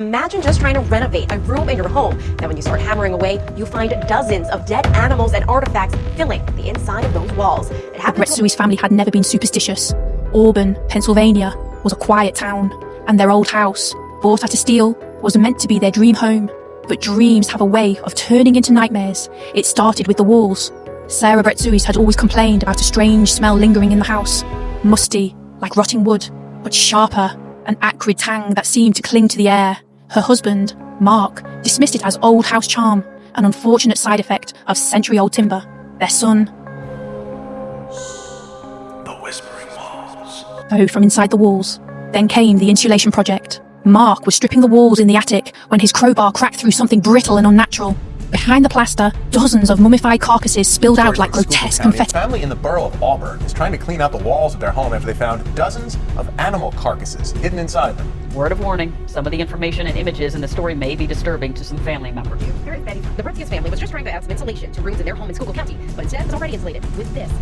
Imagine just trying to renovate a room in your home. Then when you start hammering away, you find dozens of dead animals and artifacts filling the inside of those walls. It happened. Retsui's family had never been superstitious. Auburn, Pennsylvania, was a quiet town, and their old house, bought at a steal, was meant to be their dream home. But dreams have a way of turning into nightmares. It started with the walls. Sarah Retsuis had always complained about a strange smell lingering in the house. Musty, like rotting wood, but sharper, an acrid tang that seemed to cling to the air. Her husband, Mark, dismissed it as old house charm, an unfortunate side effect of century-old timber. Their son, The Whispering Walls. heard from inside the walls. Then came the insulation project. Mark was stripping the walls in the attic when his crowbar cracked through something brittle and unnatural. Behind the plaster, dozens of mummified carcasses spilled out like grotesque confetti. A family in the borough of Auburn is trying to clean out the walls of their home after they found dozens of animal carcasses hidden inside them. Word of warning, some of the information and images in the story may be disturbing to some family members. The Berthius family was just trying to add some insulation to rooms in their home in Schuylkill County, but instead was already insulated with this.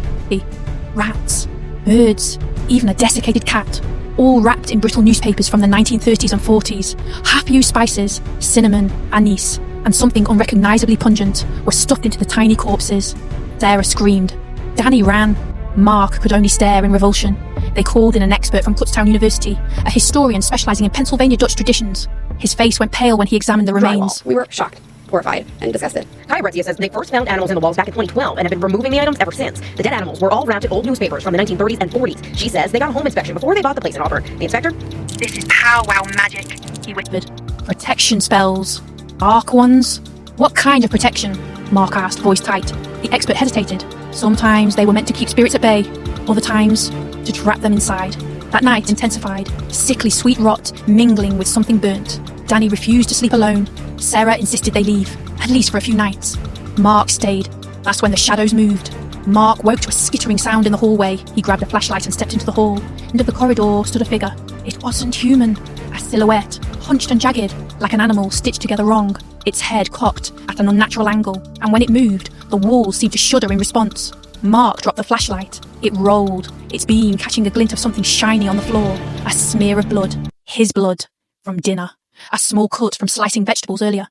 Rats, birds, even a desiccated cat, all wrapped in brittle newspapers from the 1930s and 40s. Half-used spices, cinnamon, anise, and something unrecognisably pungent were stuffed into the tiny corpses. Sarah screamed. Danny ran. Mark could only stare in revulsion. They called in an expert from Kutztown University, a historian specialising in Pennsylvania Dutch traditions. His face went pale when he examined the remains. We were shocked, horrified, and disgusted. Kaya Bretzia says they first found animals in the walls back in 2012 and have been removing the items ever since. The dead animals were all wrapped in old newspapers from the 1930s and 40s. She says they got a home inspection before they bought the place in Auburn. The inspector? This is powwow magic, he whispered. Protection spells. Arc ones? What kind of protection? Mark asked, voice tight. The expert hesitated. Sometimes they were meant to keep spirits at bay, other times to trap them inside. That night intensified, sickly sweet rot mingling with something burnt. Danny refused to sleep alone. Sarah insisted they leave, at least for a few nights. Mark stayed. That's when the shadows moved. Mark woke to a skittering sound in the hallway. He grabbed a flashlight and stepped into the hall. Into the corridor stood a figure. It wasn't human. A silhouette, hunched and jagged, like an animal stitched together wrong. Its head cocked at an unnatural angle, and when it moved, the walls seemed to shudder in response. Mark dropped the flashlight. It rolled, its beam catching a glint of something shiny on the floor. A smear of blood. His blood. From dinner. A small cut from slicing vegetables earlier.